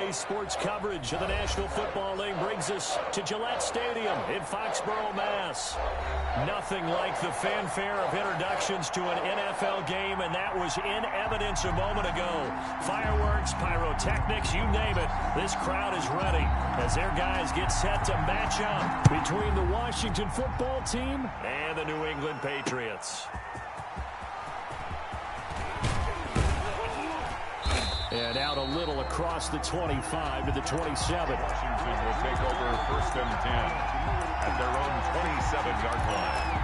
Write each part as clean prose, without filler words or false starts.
Today's sports coverage of the National Football League brings us to Gillette Stadium in Foxborough, Mass. Nothing like the fanfare of introductions to an NFL game, and that was in evidence a moment ago. Fireworks, pyrotechnics, you name it. This crowd is ready as their guys get set to match up between the Washington football team and the New England Patriots. And out a little across the 25 to the 27. Washington will take over 1st and 10 at their own 27-yard line.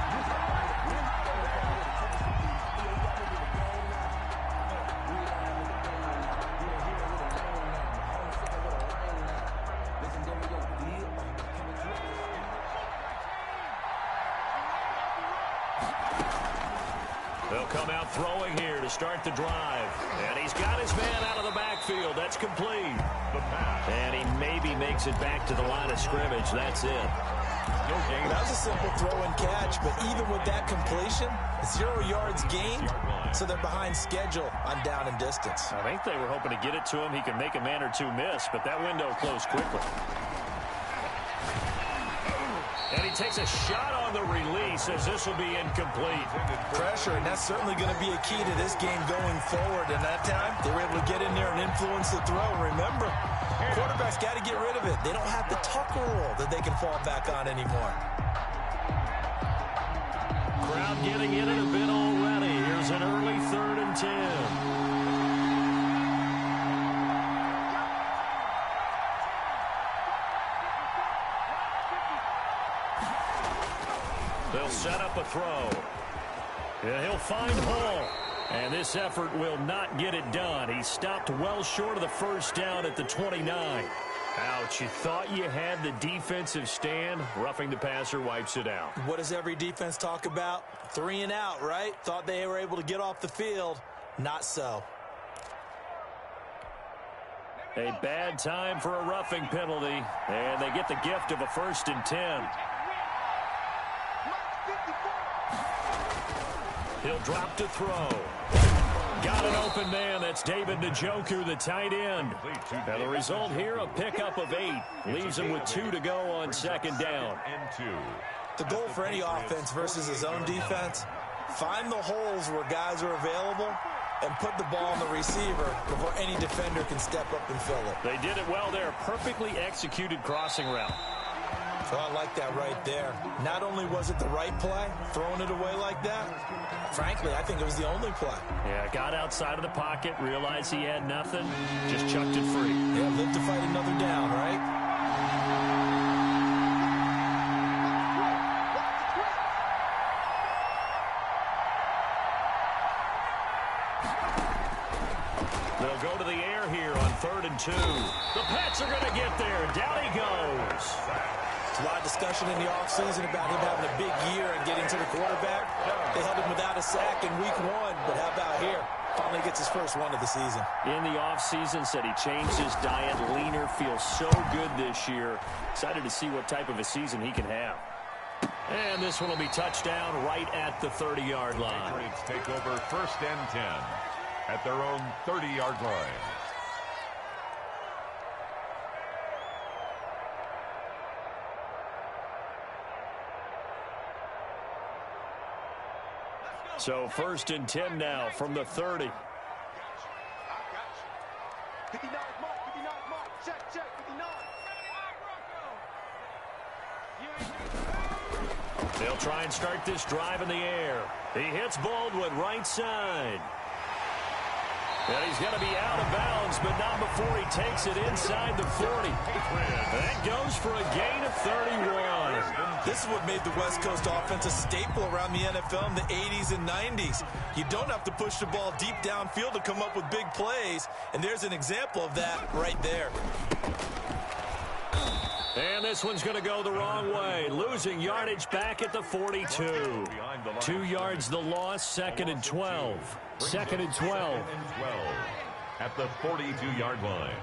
They'll come out throwing here to start the drive. And he's got his man out of the backfield. That's complete. And he maybe makes it back to the line of scrimmage. That's it. No gain. That was a simple throw and catch, but even with that completion, 0 yards gained, so they're behind schedule on down and distance. I think they were hoping to get it to him. He can make a man or two miss, but that window closed quickly. And he takes a shot on the release as this will be incomplete. Pressure, and that's certainly going to be a key to this game going forward. And that time, they were able to get in there and influence the throw. Remember, quarterbacks got to get rid of it. They don't have the Tucker rule that they can fall back on anymore. Crowd getting in it a bit already. Here's an early 3rd and 10. They'll set up a throw. Yeah, he'll find Hall. And this effort will not get it done. He stopped well short of the first down at the 29. Ouch, you thought you had the defensive stand. Roughing the passer wipes it out. What does every defense talk about? 3 and out, right? Thought they were able to get off the field. Not so. A bad time for a roughing penalty. And they get the gift of a 1st and 10. He'll drop to throw. Got an open man. That's David Njoku, the tight end. Now the result here, a pickup of 8. Leaves him with 2 to go on 2nd down. The goal for any offense versus his own defense, find the holes where guys are available and put the ball on the receiver before any defender can step up and fill it. They did it well there. Perfectly executed crossing route. Oh, I like that right there. Not only was it the right play, throwing it away like that, frankly, I think it was the only play. Yeah, got outside of the pocket, realized he had nothing, just chucked it free. Yeah, live to fight another down, right? They'll go to the air here on 3rd and 2. The Pats are going to get there. Down he goes. A lot of discussion in the offseason about him having a big year and getting to the quarterback. They held him without a sack in week 1, but how about here? Finally gets his first one of the season. In the offseason, said he changed his diet, leaner, feels so good this year. Excited to see what type of a season he can have. And this one will be touchdown right at the 30-yard line. Patriots take over 1st and 10 at their own 30-yard line. So 1st and 10 now from the 30. They'll try and start this drive in the air. He hits Baldwin right side. And he's going to be out of bounds, but not before he takes it inside the 40. That goes for a gain of 31. This is what made the West Coast offense a staple around the NFL in the 80s and 90s. You don't have to push the ball deep downfield to come up with big plays, and there's an example of that right there. And this one's going to go the wrong way. Losing yardage back at the 42. 2 yards the loss, 2nd and 12. 2nd and 12. At the 42-yard line.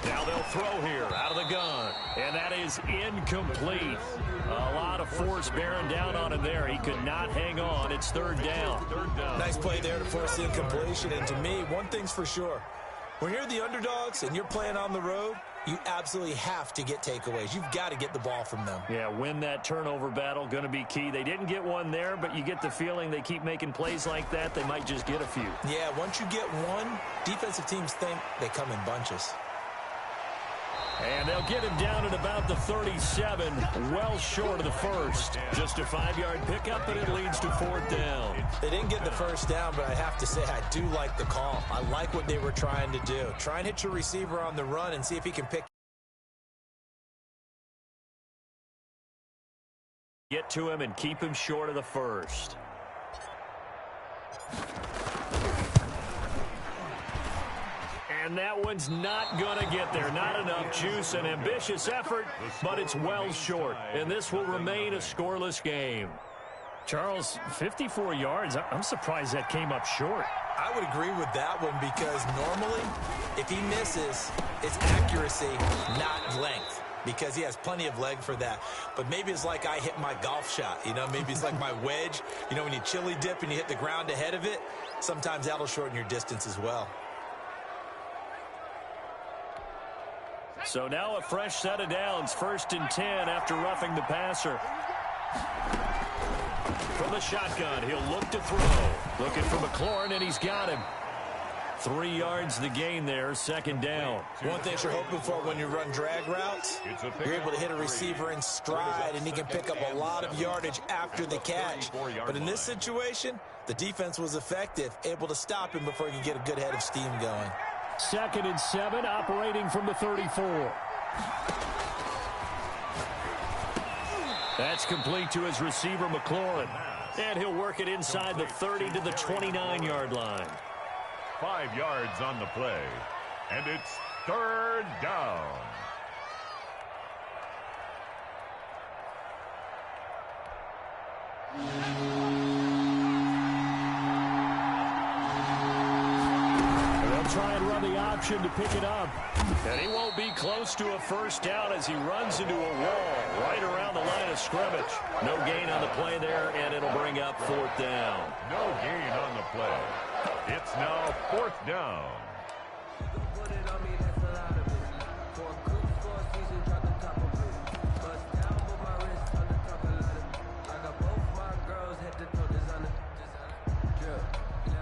Now they'll throw here out of the gun. And that is incomplete. A lot of force bearing down on him there. He could not hang on. It's third down. Nice play there to force the incompletion. And to me, one thing's for sure. When you're the underdogs and you're playing on the road, you absolutely have to get takeaways. You've got to get the ball from them. Yeah, win that turnover battle, going to be key. They didn't get one there, but you get the feeling they keep making plays like that, they might just get a few. Yeah, once you get one, defensive teams think they come in bunches. And they'll get him down at about the 37, well short of the first. Just a 5-yard pickup, but it leads to fourth down. They didn't get the first down, but I have to say I do like the call. I like what they were trying to do. Try and hit your receiver on the run and see if he can pick. Get to him and keep him short of the first. And that one's not going to get there. Not enough juice. An ambitious effort, but it's well short. And this will remain a scoreless game. Charles, 54 yards. I'm surprised that came up short. I would agree with that one because normally, if he misses, it's accuracy, not length. Because he has plenty of leg for that. But maybe it's like I hit my golf shot. You know, maybe it's like my wedge. You know, when you chili dip and you hit the ground ahead of it, sometimes that'll shorten your distance as well. So now a fresh set of downs, 1st and 10 after roughing the passer. From the shotgun, he'll look to throw. Looking for McLaurin, and he's got him. 3 yards the gain there, 2nd down. One thing you're hoping for when you run drag routes, you're able to hit a receiver in stride, and he can pick up a lot of yardage after the catch. But in this situation, the defense was effective, able to stop him before he could get a good head of steam going. 2nd and 7, operating from the 34. That's complete to his receiver, McLaurin. And he'll work it inside the 30 to the 29-yard line. 5 yards on the play. And it's 3rd down. Try and run the option to pick it up. And he won't be close to a first down as he runs into a wall right around the line of scrimmage. No gain on the play there, and it'll bring up 4th down. No gain on the play. It's now 4th down.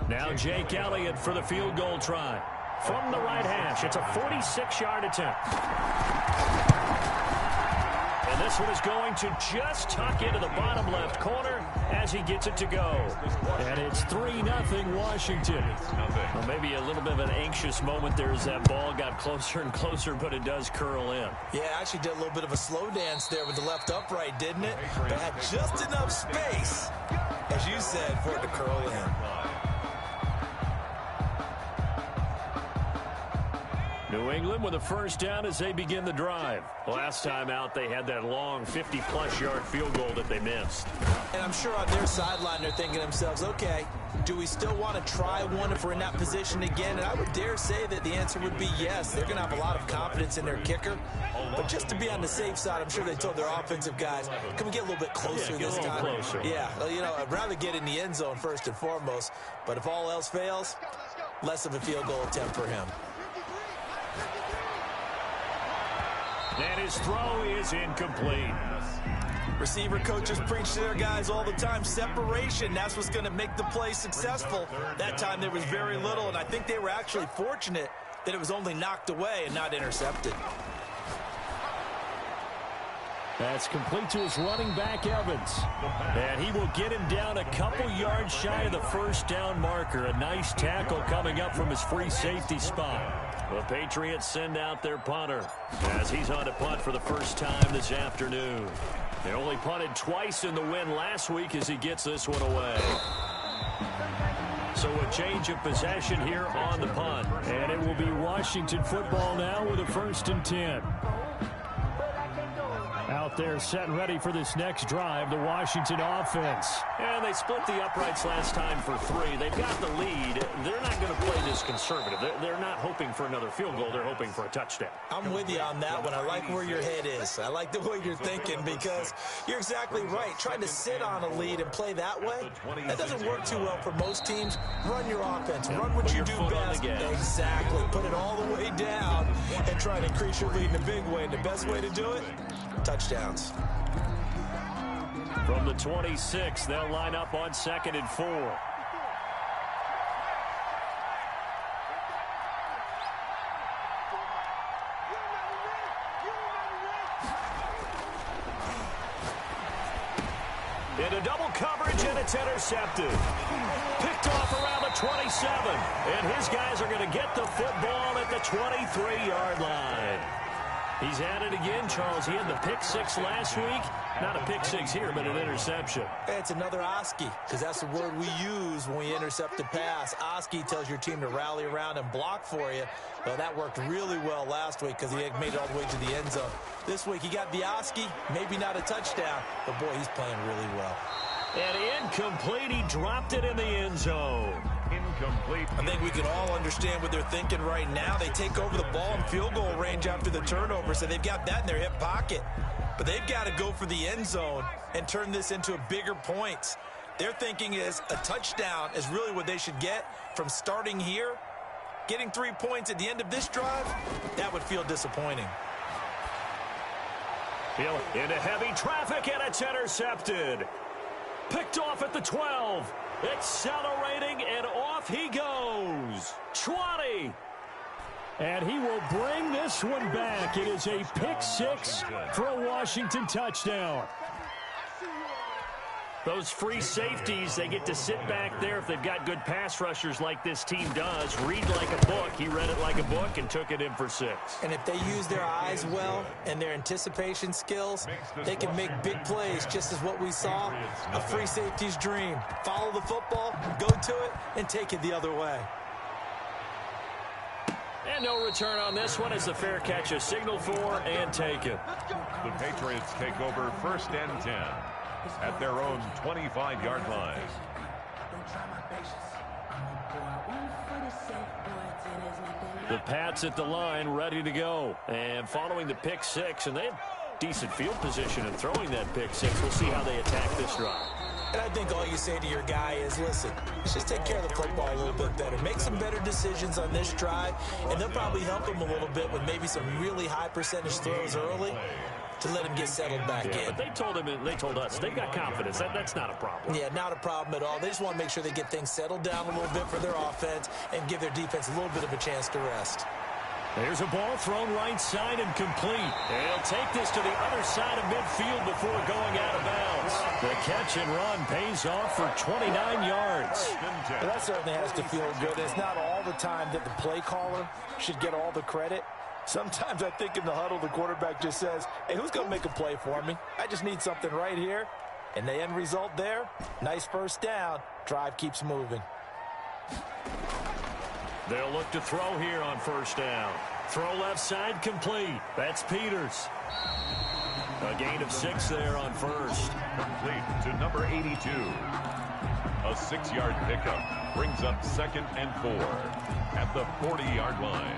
Now Jake Elliott for the field goal try. From the right hash, it's a 46-yard attempt. And this one is going to just tuck into the bottom left corner as he gets it to go. And it's 3-0 Washington. Well, maybe a little bit of an anxious moment there as that ball got closer and closer, but it does curl in. Yeah, actually did a little bit of a slow dance there with the left upright, didn't it? But had just enough space, as you said, for it to curl in. New England with a first down as they begin the drive. Last time out, they had that long 50-plus yard field goal that they missed. And I'm sure on their sideline they're thinking to themselves, okay, do we still want to try one if we're in that position again? And I would dare say that the answer would be yes. They're going to have a lot of confidence in their kicker. But just to be on the safe side, I'm sure they told their offensive guys, can we get a little bit closer this time? Closer. Yeah, well, you know, I'd rather get in the end zone first and foremost. But if all else fails, less of a field goal attempt for him. And his throw is incomplete. Receiver coaches preach to their guys all the time. Separation, that's what's going to make the play successful. That time there was very little, and I think they were actually fortunate that it was only knocked away and not intercepted. That's complete to his running back, Evans. And he will get him down a couple yards shy of the first down marker. A nice tackle coming up from his free safety spot. The Patriots send out their punter as he's on to punt for the first time this afternoon. They only punted twice in the win last week as he gets this one away. So a change of possession here on the punt. And it will be Washington football now with a 1st and 10. Out They're set and ready for this next drive, the Washington offense. And they split the uprights last time for 3. They've got the lead. They're not going to play this conservative. They're not hoping for another field goal. They're hoping for a touchdown. I'm with you on that one. I like where your head is. I like the way you're thinking because you're exactly right. Trying to sit on a lead and play that way, that doesn't work too well for most teams. Run your offense. Run what you do best. Exactly. Put it all the way down and try to increase your lead in a big way. And the best way to do it, touchdowns. From the 26, they'll line up on 2nd and 4. Into double coverage, and it's intercepted. Picked off around the 27. And his guys are going to get the football at the 23-yard line. He's at it again, Charles. He had the pick 6 last week. Not a pick 6 here, but an interception. It's another Oski, because that's the word we use when we intercept a pass. Oski tells your team to rally around and block for you. Well, that worked really well last week because he had made it all the way to the end zone. This week, he got the Oski, maybe not a touchdown, but boy, he's playing really well. And incomplete. He dropped it in the end zone. Incomplete. I think we can all understand what they're thinking right now. They take over the ball in field goal range after the turnover, so they've got that in their hip pocket. But they've got to go for the end zone and turn this into a bigger points. Their thinking is a touchdown is really what they should get from starting here. Getting 3 points at the end of this drive, that would feel disappointing. Hill into heavy traffic, and it's intercepted. Picked off at the 12. Accelerating, and off he goes. 20. And he will bring this one back. It is a pick 6 for a Washington touchdown. Those free safeties, they get to sit back there if they've got good pass rushers like this team does. Read like a book. He read it like a book and took it in for 6. And if they use their eyes well and their anticipation skills, they can make big plays, just as what we saw, a free safety's dream. Follow the football, go to it, and take it the other way. And no return on this one as the fair catch is signaled for and taken. The Patriots take over 1st and 10 at their own 25-yard line. The Pats at the line, ready to go. And following the pick 6, and they have decent field position in throwing that pick 6. We'll see how they attack this drive. And I think all you say to your guy is, listen, let's just take care of the football a little bit better. Make some better decisions on this drive, and they'll probably help him a little bit with maybe some really high percentage throws early to let him get settled back in. But they told us, they've got confidence. That's not a problem. Yeah, not a problem at all. They just want to make sure they get things settled down a little bit for their offense and give their defense a little bit of a chance to rest. There's a ball thrown right side and complete. And he'll take this to the other side of midfield before going out of bounds. The catch and run pays off for 29 yards. Well, that certainly has to feel good. It's not all the time that the play caller should get all the credit. Sometimes I think in the huddle, the quarterback just says, hey, who's going to make a play for me? I just need something right here. And the end result there, nice first down. Drive keeps moving. They'll look to throw here on 1st down. Throw left side complete. That's Peters. A gain of 6 there on 1st. Complete to number 82. A 6-yard pickup brings up 2nd and 4 at the 40-yard line.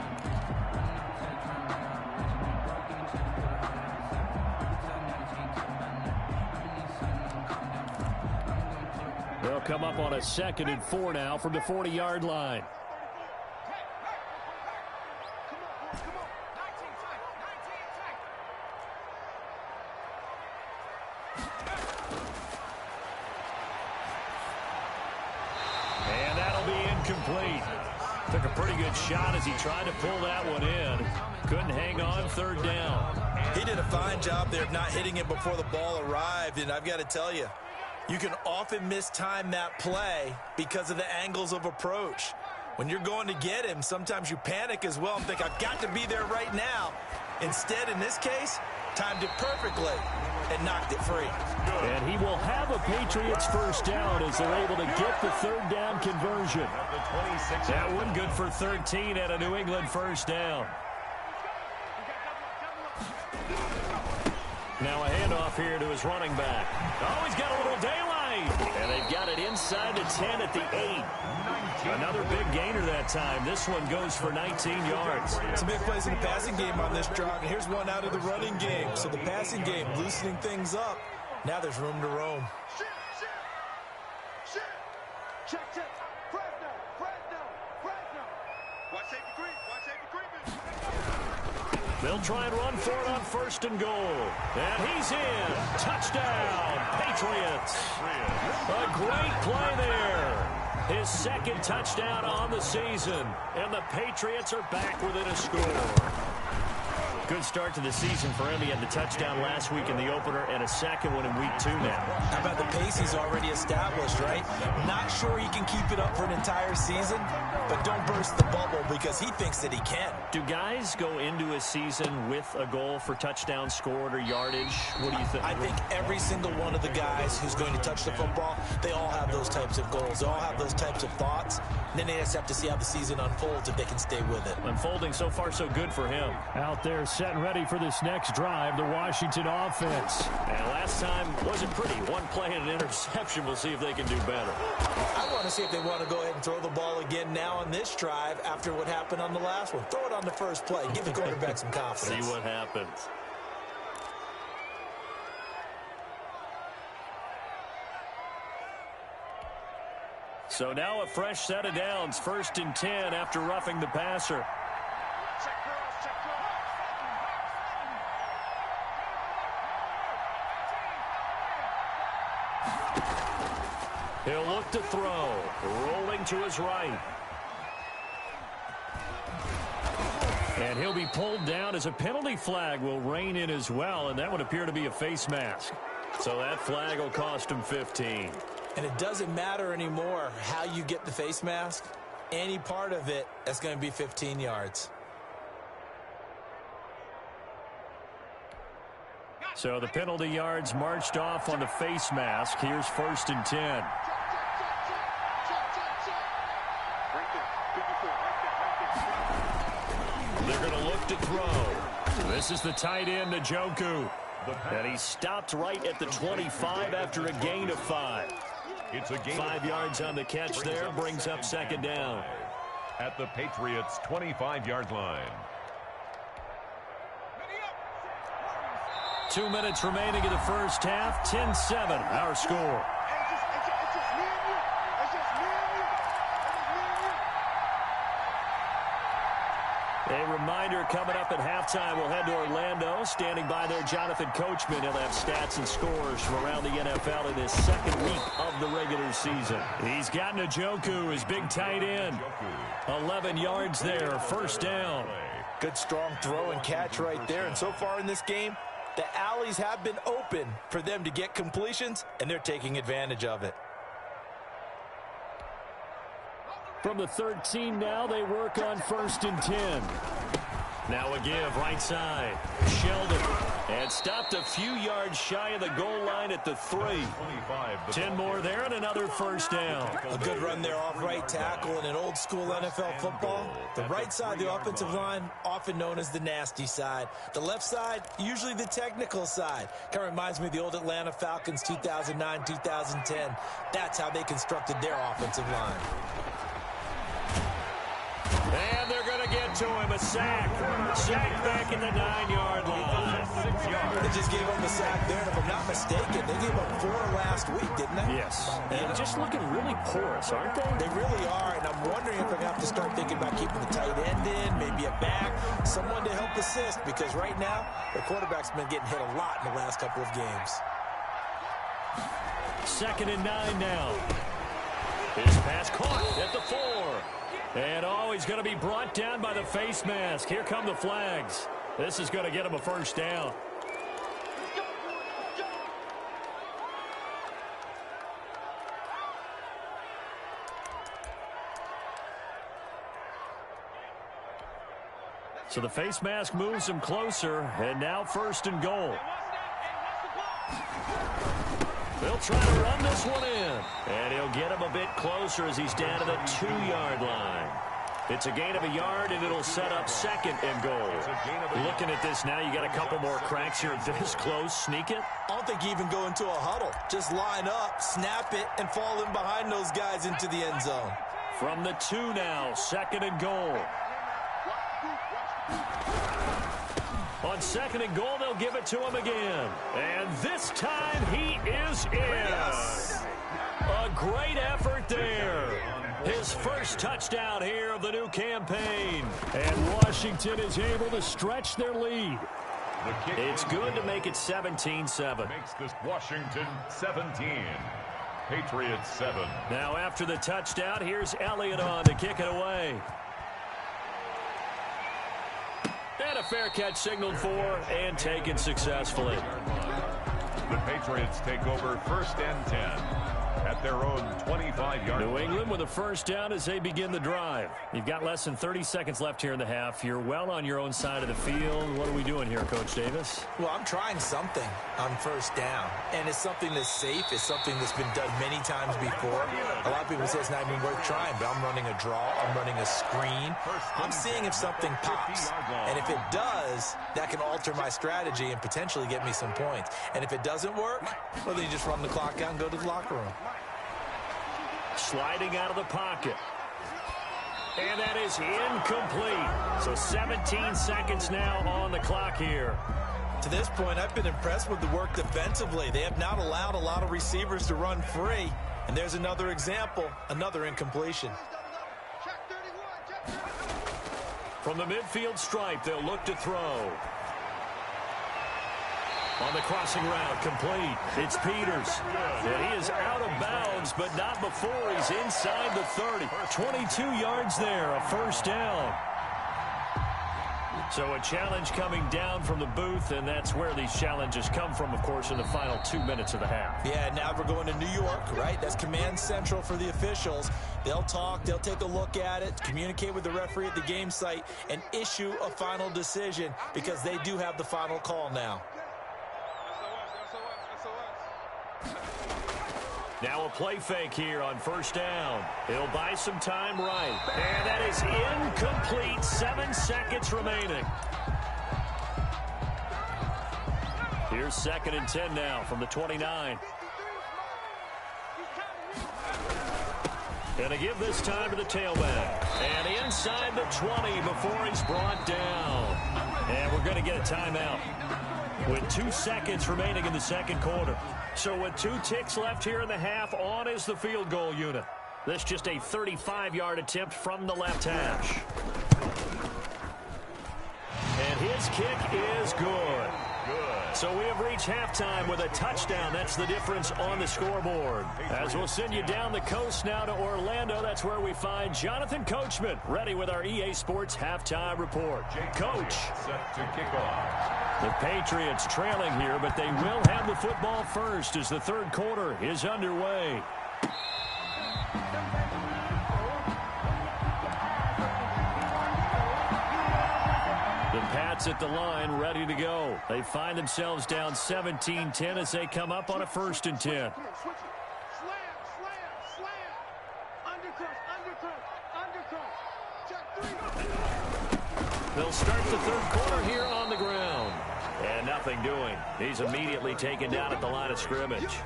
They'll come up on a 2nd and 4 now from the 40-yard line. And that'll be incomplete. Took a pretty good shot as he tried to pull that one in. Couldn't hang on 3rd down. He did a fine job there of not hitting it before the ball arrived, and I've got to tell you, you can often mistime that play because of the angles of approach. When you're going to get him, sometimes you panic as well and think, I've got to be there right now. Instead, in this case, timed it perfectly and knocked it free. And he will have a Patriots 1st down as they're able to get the 3rd down conversion. That one good for 13 at a New England 1st down. Now a handoff here to his running back. Oh, he's got a little daylight. And they've got it inside the 10 at the 8. Another big gainer that time. This one goes for 19 yards. Some big plays in the passing game on this drive, and here's one out of the running game. So the passing game loosening things up. Now there's room to roam. Check. Fresno. Watch safety creep. They'll try and run for it on 1st and goal. And he's in. Touchdown, Patriots. A great play there. His second touchdown on the season. And the Patriots are back within a score. Good start to the season for him. He had the touchdown last week in the opener and a second one in week 2 now. How about the pace he's already established, right? Not sure he can keep it up for an entire season, but don't burst the bubble because he thinks that he can. Do guys go into a season with a goal for touchdown scored or yardage? What do you think? I think every single one of the guys who's going to touch the football, they all have those types of goals. They all have those types of thoughts. And then they just have to see how the season unfolds if they can stay with it. Unfolding so far so good for him. Out there set and ready for this next drive, the Washington offense. And last time wasn't pretty. One play and an interception. We'll see if they can do better. I want to see if they want to go ahead and throw the ball again now on this drive after what happened on the last one. Throw it on the first play. Give the quarterback some confidence. See what happens. So now a fresh set of downs. 1st and 10 after roughing the passer. He'll look to throw. Rolling to his right. And he'll be pulled down as a penalty flag will rein in as well, and that would appear to be a face mask. So that flag will cost him 15. And it doesn't matter anymore how you get the face mask. Any part of it, that's going to be 15 yards. So the penalty yards marched off on the face mask. Here's 1st and 10. They're going to look to throw. This is the tight end, Njoku. And he stopped right at the 25 after a gain of 5. It's a gain 5 yards on the catch there, brings up 2nd down. At the Patriots' 25-yard line. 2 minutes remaining in the first half. 10-7, our score. A reminder coming up at halftime, we'll head to Orlando. Standing by there, Jonathan Coachman. He'll have stats and scores from around the NFL in this second week of the regular season. He's got Njoku, his big tight end. 11 yards there, 1st down. Good strong throw and catch right there. And so far in this game, the alleys have been open for them to get completions, and they're taking advantage of it. From the 13 now, they work on 1st and 10. Now a give, right side. Sheldon. And stopped a few yards shy of the goal line at the 3. 10 more there and another 1st down. A good run there off right tackle in an old school NFL football. The right side, the offensive line, often known as the nasty side. The left side, usually the technical side. Kind of reminds me of the old Atlanta Falcons 2009, 2010. That's how they constructed their offensive line. And they're going to get to him. A sack. Sack back in the 9-yard line. They just gave up a sack there, and if I'm not mistaken, they gave up 4 last week, didn't they? Yes. And just looking really porous, aren't they? They really are, and I'm wondering if they're going to have to start thinking about keeping the tight end in, maybe a back, someone to help assist, because right now, the quarterback's been getting hit a lot in the last couple of games. 2nd and 9 now. His pass caught at the 4. And he's going to be brought down by the face mask. Here come the flags. This is going to get him a 1st down. So the face mask moves him closer, and now 1st and goal. They'll try to run this one in. And he'll get him a bit closer as he's down to the 2-yard line. It's a gain of a yard, and it'll set up second and goal. Looking at this now, you got a couple more cracks here this close. Sneak it? I don't think you even go into a huddle. Just line up, snap it, and fall in behind those guys into the end zone. From the 2 now, second and goal. On second and goal, they'll give it to him again. And this time he is in. Yes. A great effort there. His first touchdown here of the new campaign. And Washington is able to stretch their lead. It's good to make it 17-7. Makes this Washington 17. Patriots 7. Now after the touchdown, here's Elliott on to kick it away. And a fair catch signaled for and taken successfully. The Patriots take over 1st and 10 at their own 25-yard line. New England with a first down as they begin the drive. You've got less than 30 seconds left here in the half. You're well on your own side of the field. What are we doing here, Coach Davis? Well, I'm trying something on first down, and it's something that's safe. It's something that's been done many times before. A lot of people say it's not even worth trying, but I'm running a draw. I'm running a screen. I'm seeing if something pops, and if it does, that can alter my strategy and potentially get me some points. And if it doesn't work, well, then you just run the clock out and go to the locker room. Sliding out of the pocket. And that is incomplete. So 17 seconds now on the clock here. To this point, I've been impressed with the work defensively. They have not allowed a lot of receivers to run free. And there's another example, another incompletion. From the midfield stripe, they'll look to throw. On the crossing route, complete. It's Peters. And he is out of bounds, but not before he's inside the 30. 22 yards there, a first down. So a challenge coming down from the booth, and that's where these challenges come from, of course, in the final 2 minutes of the half. Yeah, now we're going to New York, right? That's command central for the officials. They'll talk, they'll take a look at it, communicate with the referee at the game site, and issue a final decision because they do have the final call now. Now a play fake here on first down. He'll buy some time right. And that is incomplete. 7 seconds remaining. Here's 2nd and 10 now from the 29. And to give this time to the tailback. And inside the 20 before he's brought down. And we're going to get a timeout with 2 seconds remaining in the second quarter. So with 2 ticks left here in the half, on is the field goal unit. This just a 35-yard attempt from the left hash. And his kick is good. So we have reached halftime with a touchdown. That's the difference on the scoreboard. As we'll send you down the coast now to Orlando, that's where we find Jonathan Coachman, ready with our EA Sports halftime report. Coach. Set to kick off. The Patriots trailing here, but they will have the football first as the third quarter is underway. The Pats at the line, ready to go. They find themselves down 17-10 as they come up on a 1st and 10. They'll start the third quarter here on the ground. And nothing doing. He's immediately taken down at the line of scrimmage.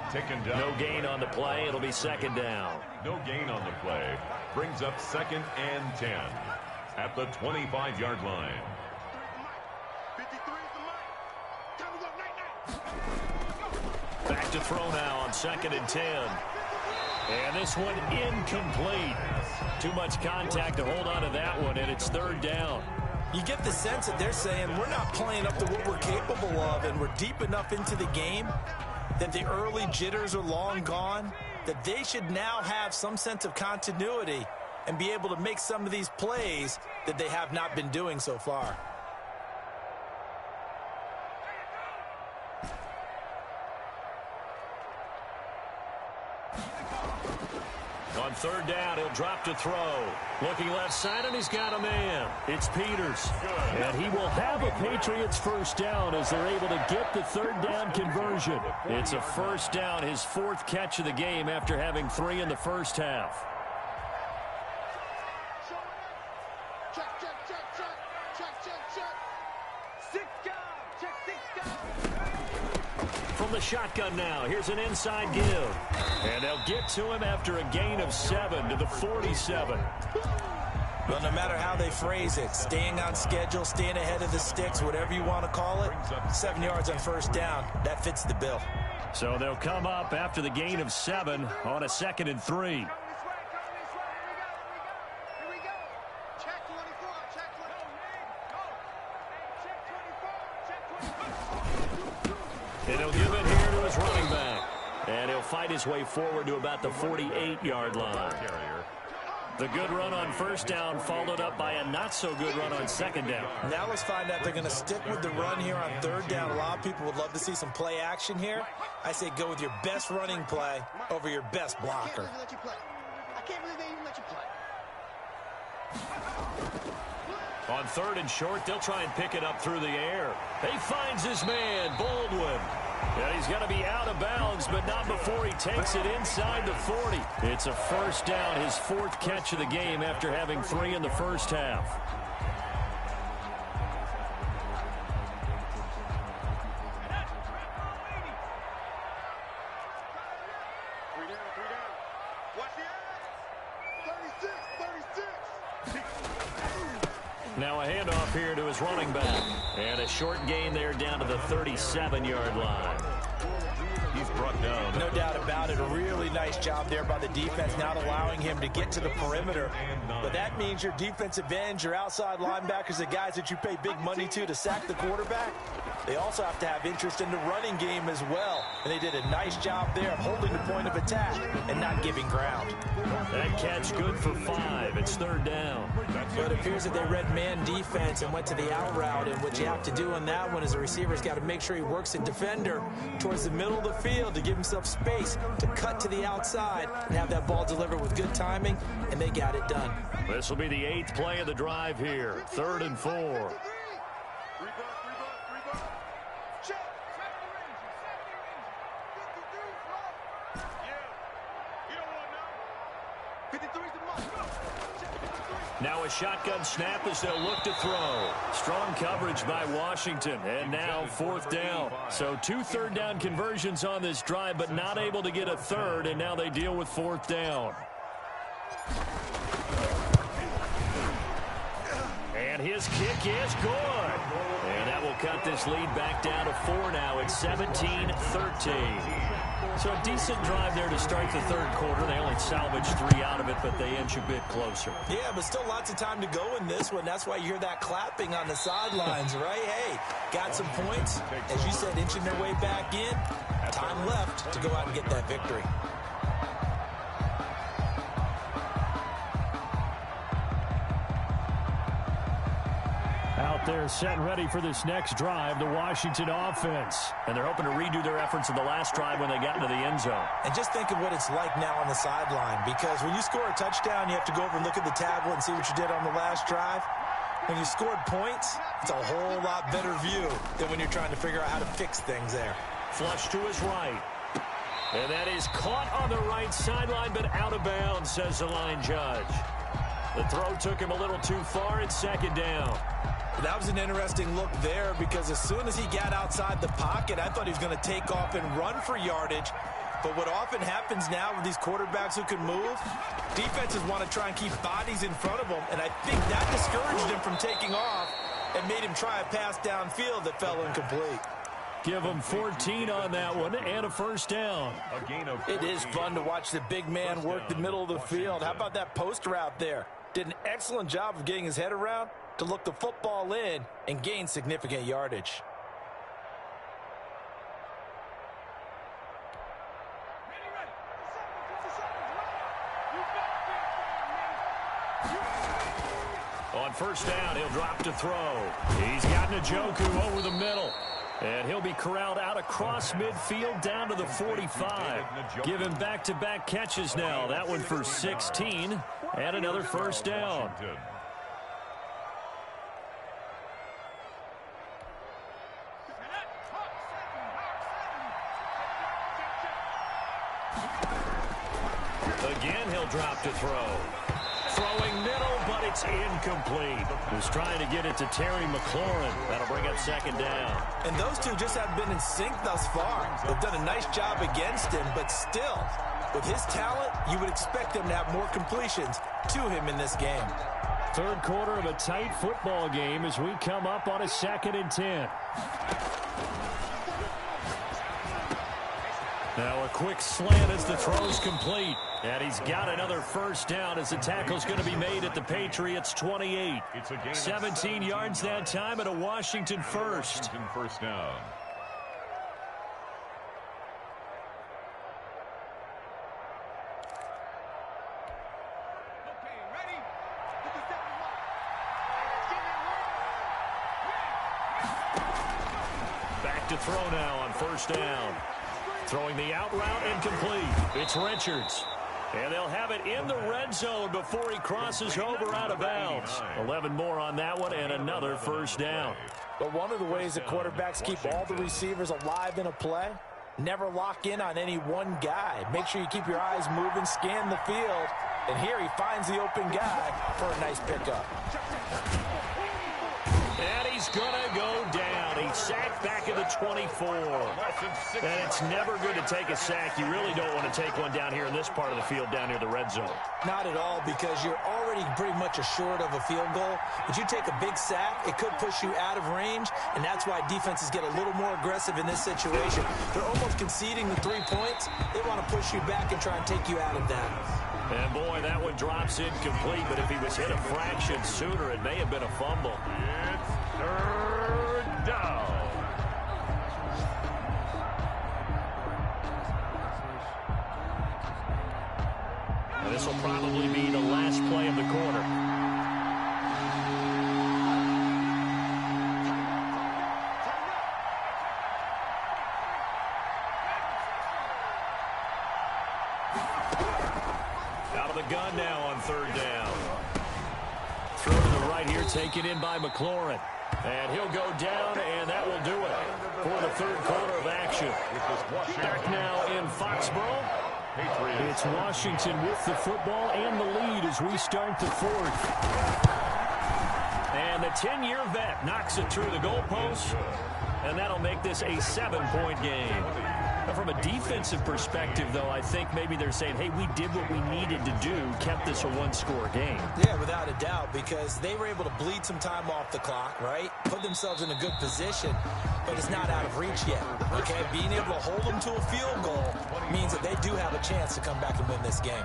Taken down. No gain on the play. It'll be 2nd down. No gain on the play. Brings up 2nd and 10 at the 25-yard line. Back to throw now on 2nd and 10. And this one incomplete. Too much contact to hold on to that one, and it's 3rd down. You get the sense that they're saying we're not playing up to what we're capable of, and we're deep enough into the game that the early jitters are long gone, that they should now have some sense of continuity and be able to make some of these plays that they have not been doing so far. On 3rd down, he'll drop to throw. Looking left side, and he's got a man. It's Peters. And he will have a Patriots first down as they're able to get the 3rd down conversion. It's a first down, his 4th catch of the game after having 3 in the first half. from the shotgun now. Here's an inside give. And they'll get to him after a gain of 7 to the 47. Well, no matter how they phrase it, staying on schedule, staying ahead of the sticks, whatever you want to call it, 7 yards on first down, that fits the bill. So they'll come up after the gain of 7 on a 2nd and 3. And he'll give it here to his running back. And he'll fight his way forward to about the 48-yard line. The good run on first down followed up by a not-so-good run on second down. Now let's find out they're going to stick with the run here on third down. A lot of people would love to see some play action here. I say go with your best running play over your best blocker. I can't believe they even let you play. On 3rd and short, they'll try and pick it up through the air. He finds his man, Baldwin. And he's going to be out of bounds, but not before he takes it inside the 40. It's a first down, his 4th catch of the game after having 3 in the first half. Three down. Watch the edge. 36. Now a handoff here to his running back. And a short gain there down to the 37-yard line. He's brought down. No doubt about it. A really nice job there by the defense, not allowing him to get to the perimeter. But that means your defensive ends, your outside linebackers, the guys that you pay big money to sack the quarterback, they also have to have interest in the running game as well. And they did a nice job there of holding the point of attack and not giving ground. That catch good for 5. It's 3rd down. But it appears that they read man defense and went to the out route. And what you have to do on that one is the receiver's got to make sure he works the defender towards the middle of the field to give himself space to cut to the outside and have that ball delivered with good timing, and they got it done. This will be the 8th play of the drive here. 3rd and 4. Now a shotgun snap as they'll look to throw. Strong coverage by Washington. And now 4th down. So 2 3rd down conversions on this drive, but not able to get a 3rd, and now they deal with 4th down. And his kick is good. And that will cut this lead back down to 4 now. It's 17-13. So a decent drive there to start the 3rd quarter. They only salvaged 3 out of it, but they inch a bit closer. Yeah, but still lots of time to go in this one. That's why you hear that clapping on the sidelines, right? Hey, got some points. As you said, inching their way back in. Time left to go out and get that victory. Out there set and ready for this next drive, the Washington offense. And they're hoping to redo their efforts in the last drive when they got into the end zone. And just think of what it's like now on the sideline, because when you score a touchdown, you have to go over and look at the tablet and see what you did on the last drive. When you scored points, it's a whole lot better view than when you're trying to figure out how to fix things there. Flush to his right. And that is caught on the right sideline, but out of bounds, says the line judge. The throw took him a little too far. It's 2nd down. That was an interesting look there, because as soon as he got outside the pocket, I thought he was going to take off and run for yardage. But what often happens now with these quarterbacks who can move, defenses want to try and keep bodies in front of them, and I think that discouraged him from taking off and made him try a pass downfield that fell incomplete. Give him 14 on that one and a 1st down. It is fun to watch the big man work the middle of the field. How about that post route there? Did an excellent job of getting his head around to look the football in and gain significant yardage. On 1st down, he'll drop to throw. He's got Njoku over the middle. And he'll be corralled out across midfield down to the 45. Give him back-to-back catches now. That one for 16 and another 1st down. Again, he'll drop to throw. Throwing middle, but it's incomplete. Was trying to get it to Terry McLaurin. That'll bring up second down. And those two just have been in sync thus far. They've done a nice job against him, but still, with his talent, you would expect him to have more completions to him in this game. Third quarter of a tight football game as we come up on a 2nd and 10. Now a quick slant as the throw's complete. And he's got another first down as the tackle's going to be made at the Patriots 28. 17 yards that time and a Washington first. First down. Back to throw now on first down. Throwing the out route incomplete. It's Richards. And they'll have it in the red zone before he crosses over out of bounds. 11 more on that one and another first down. But one of the ways that quarterbacks keep all the receivers alive in a play, never lock in on any one guy. Make sure you keep your eyes moving, scan the field. And here he finds the open guy for a nice pickup. And he's going to go down. He's sacked back at the 24. And it's never good to take a sack. You really don't want to take one down here in this part of the field, down near the red zone. Not at all, because you're already pretty much assured of a field goal. But you take a big sack, it could push you out of range, and that's why defenses get a little more aggressive in this situation. They're almost conceding the 3 points. They want to push you back and try and take you out of that. And boy, that one drops incomplete, but if he was hit a fraction sooner, it may have been a fumble. It's third down. And this will probably be the last play of the quarter. Out of the gun now on third down. Throw to the right here, taken in by McLaurin. And he'll go down, and that will do it for the third quarter of action. Back now in Foxborough. It's Washington with the football and the lead as we start the fourth. And the 10-year vet knocks it through the goalpost, and that'll make this a 7-point game. Now, from a defensive perspective, though, I think maybe they're saying, hey, we did what we needed to do, kept this a one-score game. Yeah, without a doubt, because they were able to bleed some time off the clock, right? Put themselves in a good position, but it's not out of reach yet, okay? Being able to hold them to a field goal means that they do have a chance to come back and win this game.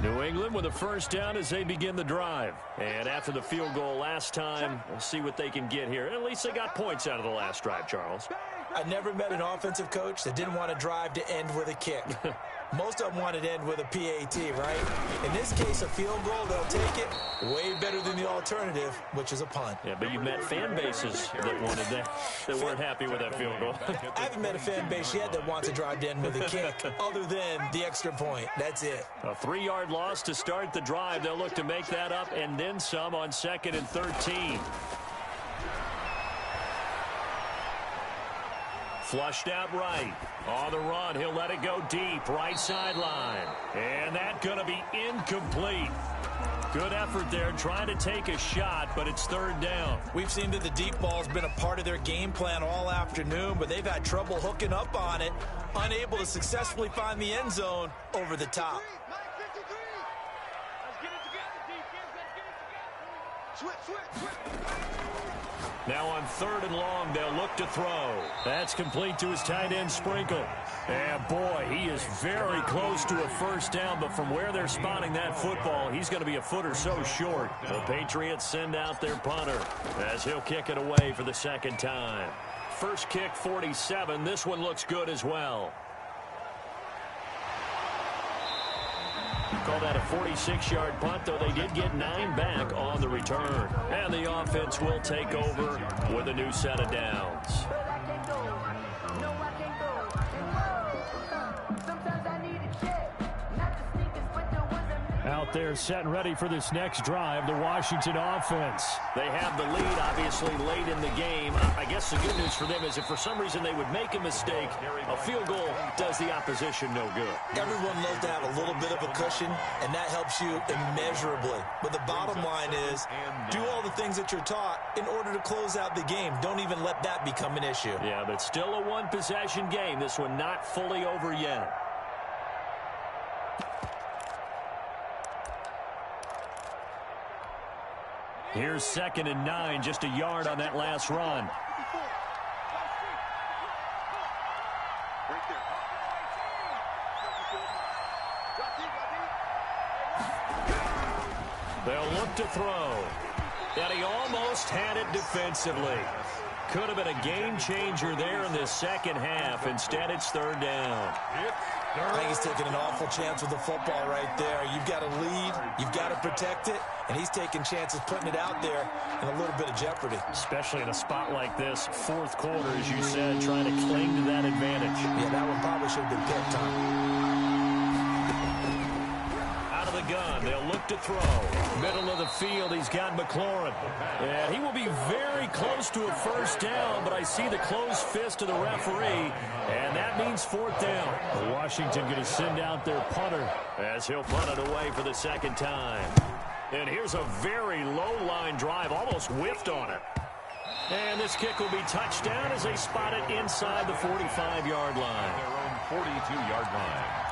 New England with a first down as they begin the drive. And after the field goal last time, we'll see what they can get here. At least they got points out of the last drive, Charles. I never met an offensive coach that didn't want to drive to end with a kick. Most of them wanted to end with a PAT, right? In this case, a field goal, they'll take it way better than the alternative, which is a punt. Yeah, but you met fan bases that wanted that weren't happy with that field goal. I haven't met a fan base yet that wants to drive to end with a kick, other than the extra point. That's it. A 3-yard loss to start the drive. They'll look to make that up and then some on 2nd and 13. Flushed out right. On the run, he'll let it go deep. Right sideline. And that's going to be incomplete. Good effort there, trying to take a shot, but it's third down. We've seen that the deep ball's been a part of their game plan all afternoon, but they've had trouble hooking up on it, unable to successfully find the end zone over the top. Now on 3rd and long, they'll look to throw. That's complete to his tight end, Sprinkle. And boy, he is very close to a first down, but from where they're spotting that football, he's going to be a foot or so short. The Patriots send out their punter as he'll kick it away for the second time. First kick, 47. This one looks good as well. Call that a 46-yard punt, though they did get 9 back on the return. And the offense will take over with a new set of downs. Out Out there set and ready for this next drive, the Washington offense. They have the lead, obviously, late in the game. I guess the good news for them is if for some reason they would make a mistake, a field goal does the opposition no good. Everyone loves to have a little bit of a cushion, and that helps you immeasurably. But the bottom line is, do all the things that you're taught in order to close out the game. Don't even let that become an issue. Yeah, but still a one-possession game. This one not fully over yet. Here's 2nd and 9, just a yard on that last run. They'll look to throw. And he almost had it defensively. Could have been a game changer there in the second half. Instead, it's 3rd down. I think he's taking an awful chance with the football right there. You've got to lead, you've got to protect it, and he's taking chances putting it out there in a little bit of jeopardy. Especially in a spot like this, 4th quarter, as you said, trying to cling to that advantage. Yeah, that one probably should have been picked, huh? The gun. They'll look to throw. Middle of the field, he's got McLaurin. And he will be very close to a 1st down, but I see the closed fist of the referee, and that means 4th down. Washington going to send out their punter as he'll punt it away for the 2nd time. And here's a very low-line drive, almost whiffed on it. And this kick will be touchdown as they spot it inside the 45-yard line. Their own 42-yard line.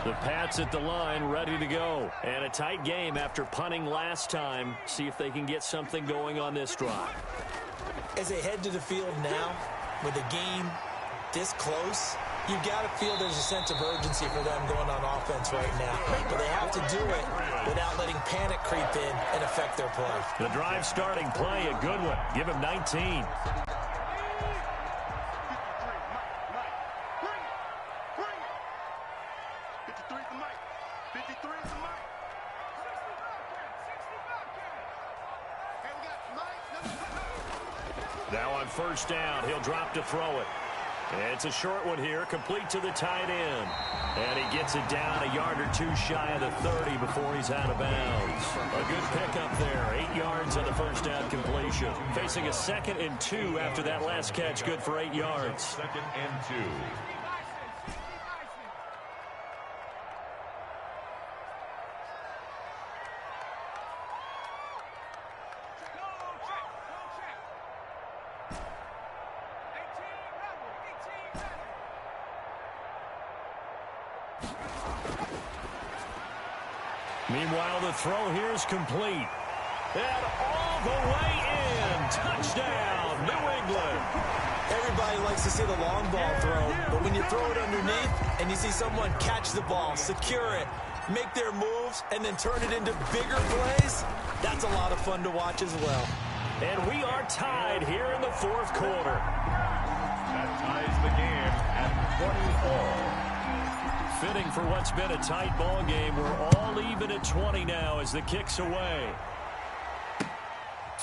The Pats at the line, ready to go. And a tight game after punting last time. See if they can get something going on this drive. As they head to the field now, with the game this close, you've got to feel there's a sense of urgency for them going on offense right now. But they have to do it without letting panic creep in and affect their play. The drive starting play, a good one. Give him 19. Now on 1st down, he'll drop to throw it. It's a short one here, complete to the tight end. And he gets it down a yard or 2 shy of the 30 before he's out of bounds. A good pickup there, 8 yards on the 1st down completion. Facing a 2nd and 2 after that last catch, good for 8 yards. 2nd and 2. Meanwhile, the throw here is complete. And all the way in. Touchdown, New England. Everybody likes to see the long ball throw, but when you throw it underneath and you see someone catch the ball, secure it, make their moves, and then turn it into bigger plays, that's a lot of fun to watch as well. And we are tied here in the 4th quarter. That ties the game at 20 all. Fitting for what's been a tight ball game. We're all even at 20 now as the kick's away.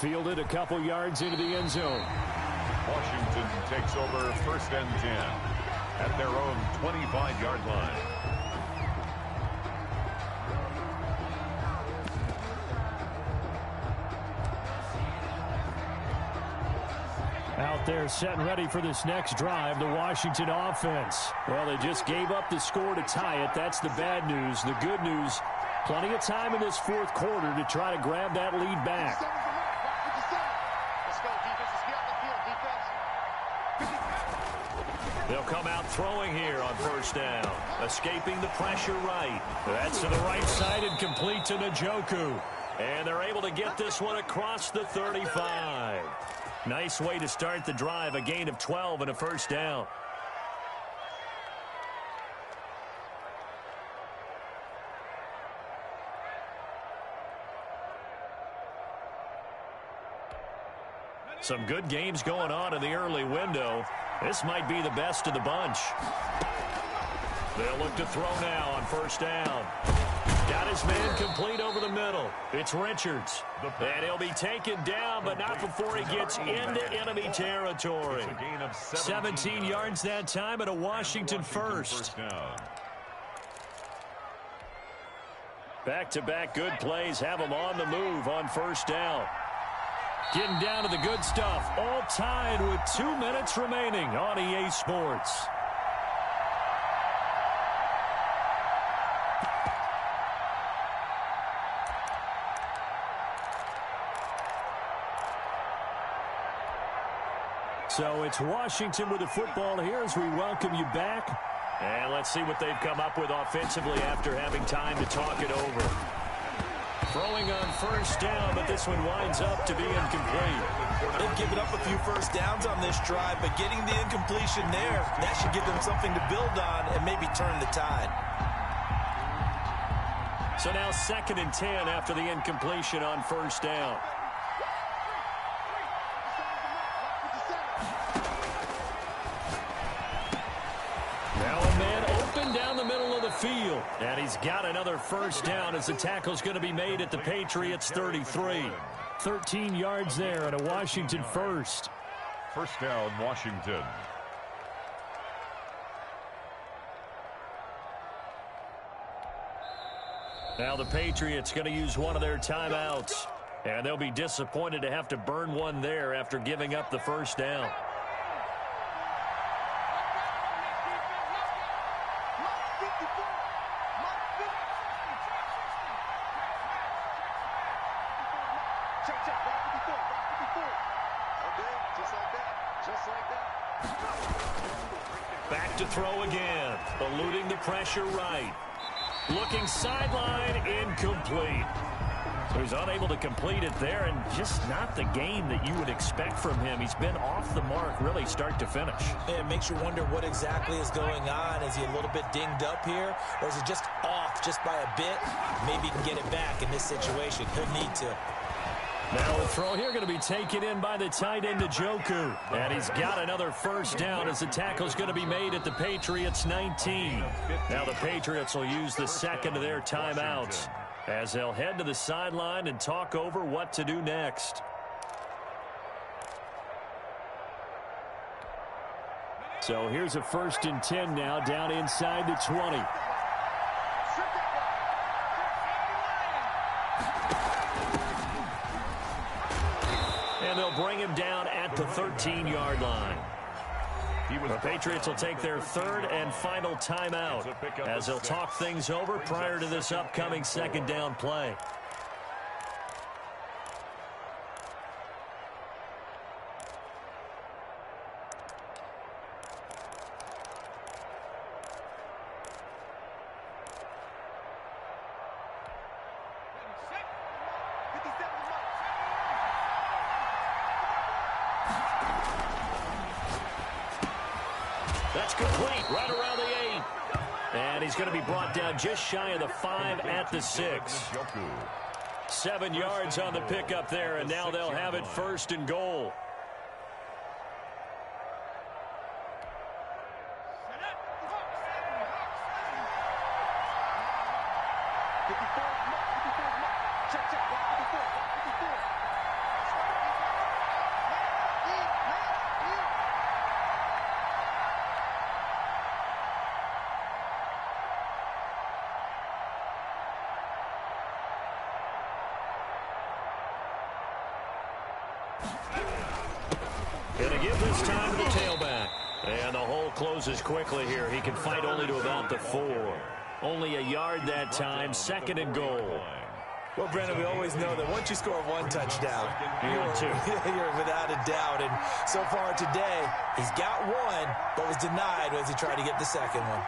fielded a couple yards into the end zone. Washington takes over 1st and 10 at their own 25-yard line. Out there set and ready for this next drive, the Washington offense. Well, they just gave up the score to tie it. That's the bad news. The good news, plenty of time in this 4th quarter to try to grab that lead back. They'll come out throwing here on 1st down. Escaping the pressure right. That's to the right side and complete to Njoku. And they're able to get this one across the 35. Nice way to start the drive, a gain of 12 and a 1st down. Some good games going on in the early window. This might be the best of the bunch. They'll look to throw now on 1st down. Got his man complete over the middle. It's Richards. And he'll be taken down, but not before he gets into enemy territory. 17 yards that time, and a Washington first. Back-to-back good plays have him on the move on first down. Getting down to the good stuff. All tied with 2 minutes remaining on EA Sports. So it's Washington with the football here as we welcome you back. And let's see what they've come up with offensively after having time to talk it over. Throwing on first down, but this one winds up to be incomplete. They've given up a few first downs on this drive, but getting the incompletion there, that should give them something to build on and maybe turn the tide. So now 2nd and 10 after the incompletion on first down. Field, and he's got another first down as the tackle's going to be made at the Patriots 33. 13 yards there and a Washington first. First down, Washington. Now the Patriots going to use one of their timeouts, and they'll be disappointed to have to burn one there after giving up the first down. Back to throw again, eluding the pressure right. Looking sideline, incomplete. So he's unable to complete it there, and just not the game that you would expect from him. He's been off the mark really start to finish. It makes you wonder what exactly is going on. Is he a little bit dinged up here, or is it just off just by a bit? Maybe he can get it back in this situation. He'll need to. Now the throw here going to be taken in by the tight end Njoku. And he's got another first down as the tackle's going to be made at the Patriots 19. Now the Patriots will use the second of their timeouts as they'll head to the sideline and talk over what to do next. So here's a 1st and 10 now down inside the 20. And they'll bring him down at the 13-yard line. The Patriots will take their 3rd and final timeout as they'll talk things over prior to this upcoming 2nd down play. That's complete, right around the 8. And he's going to be brought down just shy of the 5 at the 6. 7 yards on the pickup there, and now they'll have it 1st and goal. Going to give this time to the tailback. And the hole closes quickly here. He can fight only to about the 4. Only a yard that time, 2nd and goal. Well, Brandon, we always know that once you score 1 touchdown, you're without a doubt. And so far today, he's got 1, but was denied as he tried to get the 2nd one.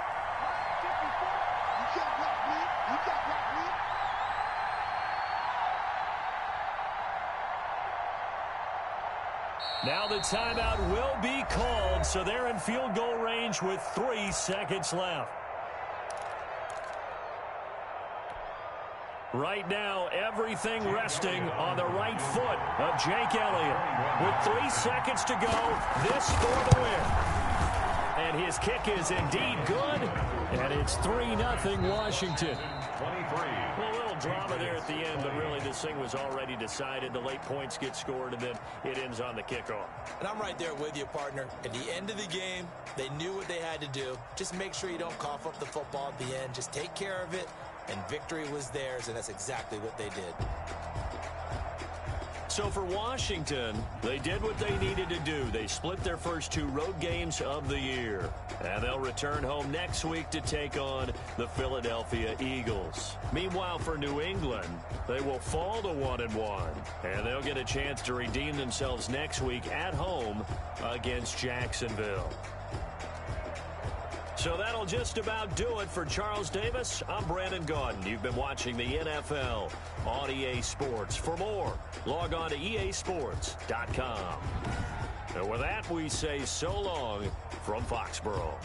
Now the timeout will be called, so they're in field goal range with 3 seconds left. Right now, everything resting on the right foot of Jake Elliott. With 3 seconds to go, this for the win. And his kick is indeed good. And it's 3-0 Washington. 23. Well, a little drama there at the end, but really this thing was already decided. The late points get scored, and then it ends on the kickoff. And I'm right there with you, partner. At the end of the game, they knew what they had to do. Just make sure you don't cough up the football at the end. Just take care of it, and victory was theirs, and that's exactly what they did. So for Washington, they did what they needed to do. They split their first 2 road games of the year. And they'll return home next week to take on the Philadelphia Eagles. Meanwhile, for New England, they will fall to 1-1. And they'll get a chance to redeem themselves next week at home against Jacksonville. So that'll just about do it for Charles Davis. I'm Brandon Gaudin. You've been watching the NFL on EA Sports. For more, log on to easports.com. And with that, we say so long from Foxborough.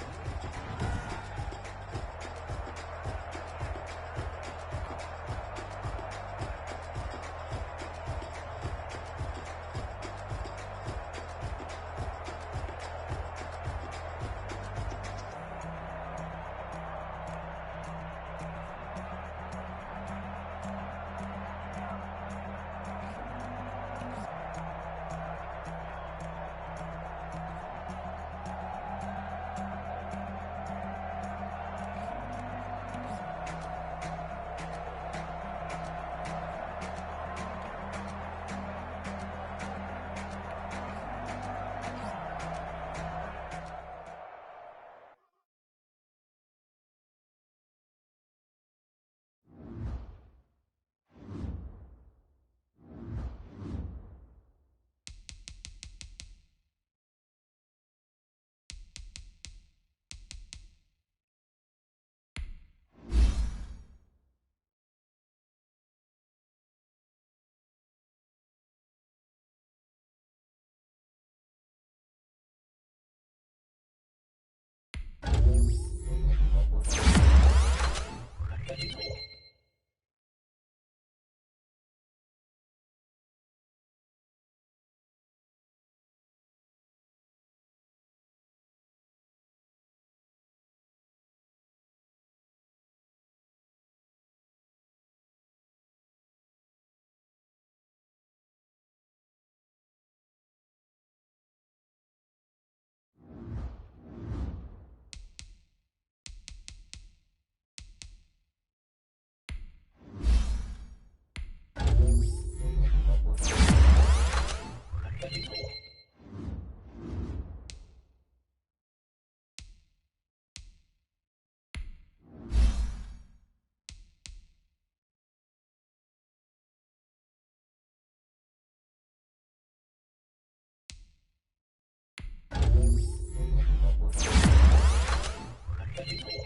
Thank you.